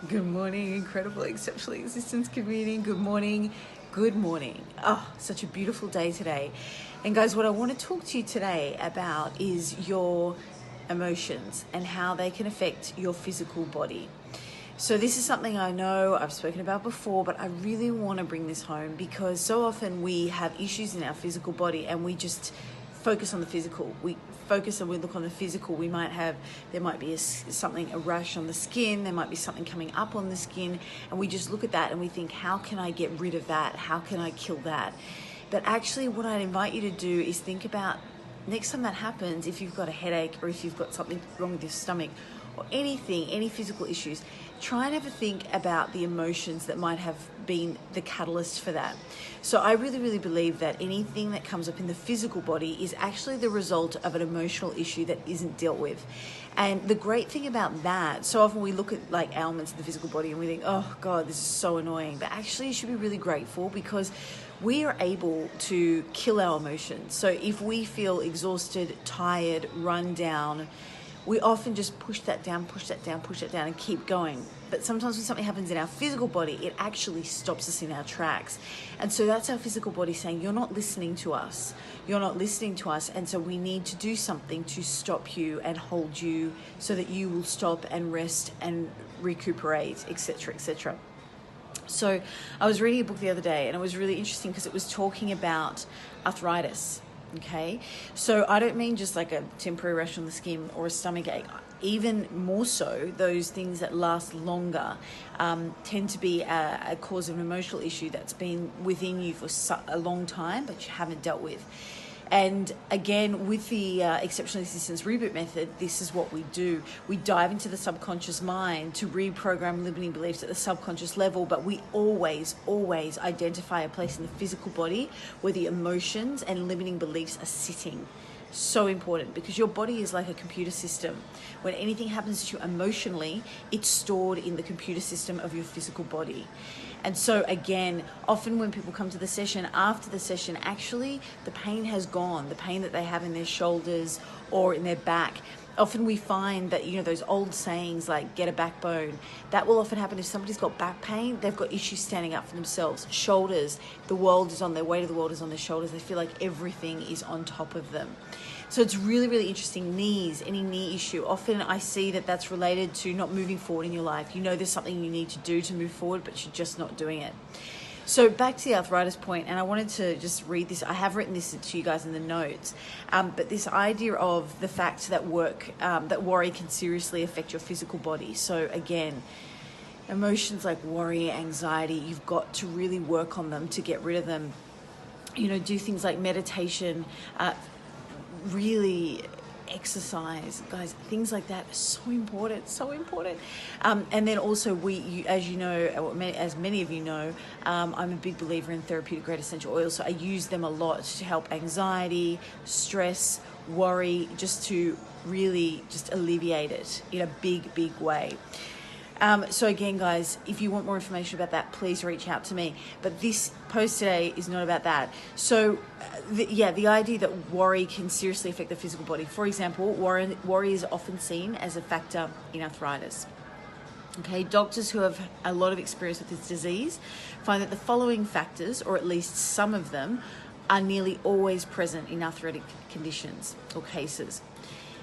Good morning, incredible, exceptional existence community. Good morning. Good morning. Oh, such a beautiful day today. And guys, what I want to talk to you today about is your emotions and how they can affect your physical body. So this is something I know I've spoken about before, but I really want to bring this home because so often we have issues in our physical body and we just focus on the physical. We focus and we look on the physical. There might be a rash on the skin, there might be something coming up on the skin, and we just look at that and we think, how can I get rid of that? How can I kill that? But actually what I'd invite you to do is think about next time that happens, if you've got a headache or if you've got something wrong with your stomach or anything, any physical issues, try and have a think about the emotions that might have been the catalyst for that. So I really, really believe that anything that comes up in the physical body is actually the result of an emotional issue that isn't dealt with. And the great thing about that, so often we look at like ailments in the physical body and we think, oh God, this is so annoying. But actually you should be really grateful because we are able to kill our emotions. So if we feel exhausted, tired, run down, we often just push that down and keep going. But sometimes when something happens in our physical body, it actually stops us in our tracks. And so that's our physical body saying, you're not listening to us. You're not listening to us. And so we need to do something to stop you and hold you so that you will stop and rest and recuperate, etc., etc. So I was reading a book the other day and it was really interesting because it was talking about arthritis. Okay, so I don't mean just like a temporary rash on the skin or a stomach ache. Even more so, those things that last longer tend to be a cause of an emotional issue that's been within you for a long time, but you haven't dealt with. And again, with the exceptional existence reboot method, this is what we do. We dive into the subconscious mind to reprogram limiting beliefs at the subconscious level, but we always identify a place in the physical body where the emotions and limiting beliefs are sitting. So important because your body is like a computer system. When anything happens to you emotionally, it's stored in the computer system of your physical body. And so again, often when people come to the session, after the session, actually the pain has gone, the pain that they have in their shoulders or in their back. Often we find that, those old sayings like get a backbone, that will often happen if somebody's got back pain, they've got issues standing up for themselves. Shoulders, the world is on their weight of the world is on their shoulders. They feel like everything is on top of them. So it's really, really interesting. Knees, any knee issue. Often I see that that's related to not moving forward in your life. There's something you need to do to move forward, but you're just not doing it. So back to the arthritis point, and I wanted to just read this. I have written this to you guys in the notes, but this idea of the fact that worry can seriously affect your physical body. So again, emotions like worry, anxiety, you've got to really work on them to get rid of them. Do things like meditation, really exercise, guys, things like that are so important. And then also as you know, as many of you know, I'm a big believer in therapeutic great essential oils, so I use them a lot to help anxiety, stress, worry, just to really just alleviate it in a big way. So again, guys, if you want more information about that, please reach out to me. But this post today is not about that. So, the idea that worry can seriously affect the physical body. For example, worry is often seen as a factor in arthritis. Okay, doctors who have a lot of experience with this disease find that the following factors, or at least some of them, are nearly always present in arthritic conditions or cases.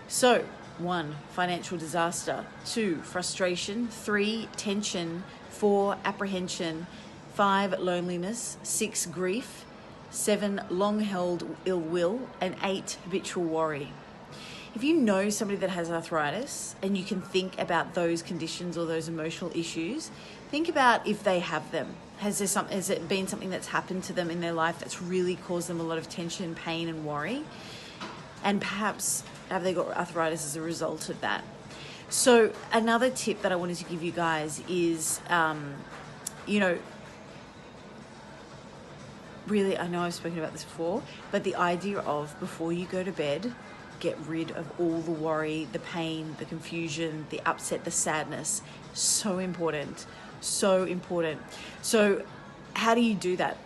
So, 1, financial disaster. 2, frustration. 3, tension. 4, apprehension. 5, loneliness. 6, grief. 7, long-held ill will. And 8, habitual worry. If you know somebody that has arthritis and you can think about those conditions or those emotional issues, think about if they have them. Has it been something that's happened to them in their life that's really caused them a lot of tension, pain, and worry? And perhaps have they got arthritis as a result of that? So another tip that I wanted to give you guys is, really, I know I've spoken about this before, but the idea of before you go to bed, get rid of all the worry, the pain, the confusion, the upset, the sadness. So important. So how do you do that?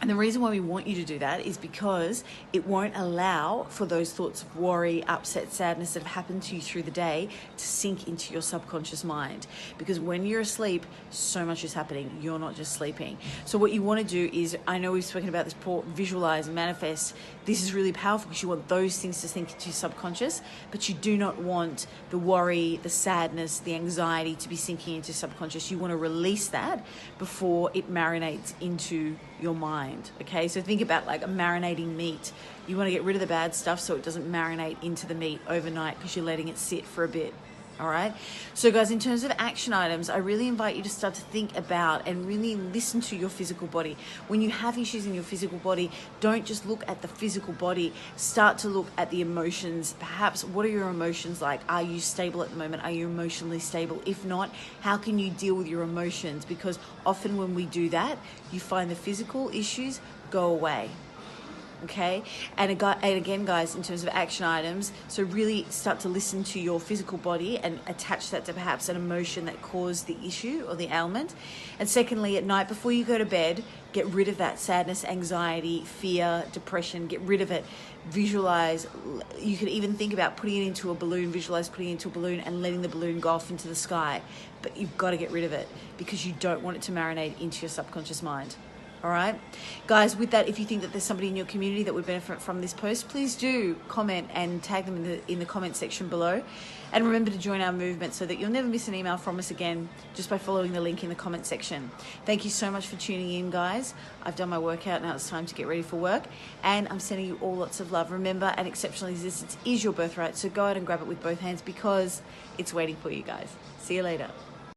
And the reason why we want you to do that is because it won't allow for those thoughts of worry, upset, sadness that have happened to you through the day to sink into your subconscious mind. Because when you're asleep, so much is happening. You're not just sleeping. So what you want to do is, I know we've spoken about this before, visualize, manifest. This is really powerful because you want those things to sink into your subconscious, but you do not want the worry, the sadness, the anxiety to be sinking into subconscious. You want to release that before it marinates into your mind. Okay, so think about like a marinating meat. You want to get rid of the bad stuff so it doesn't marinate into the meat overnight because you're letting it sit for a bit. All right, so guys, in terms of action items, I really invite you to start to think about and really listen to your physical body. When you have issues in your physical body, don't just look at the physical body, start to look at the emotions. Perhaps, what are your emotions like? Are you stable at the moment? Are you emotionally stable? If not, how can you deal with your emotions? Because often when we do that, you find the physical issues go away. Okay, and again, guys, in terms of action items, so really start to listen to your physical body and attach that to perhaps an emotion that caused the issue or the ailment. And secondly, at night before you go to bed, get rid of that sadness, anxiety, fear, depression. Get rid of it. Visualize. You could even think about putting it into a balloon. Visualize putting it into a balloon and letting the balloon go off into the sky. But you've got to get rid of it because you don't want it to marinate into your subconscious mind. All right, guys, with that, if you think that there's somebody in your community that would benefit from this post, please do comment and tag them in the comment section below. And remember to join our movement so that you'll never miss an email from us again just by following the link in the comment section. Thank you so much for tuning in, guys. I've done my workout. Now it's time to get ready for work. And I'm sending you all lots of love. Remember, an exceptional existence is your birthright. So go out and grab it with both hands because it's waiting for you, guys. See you later.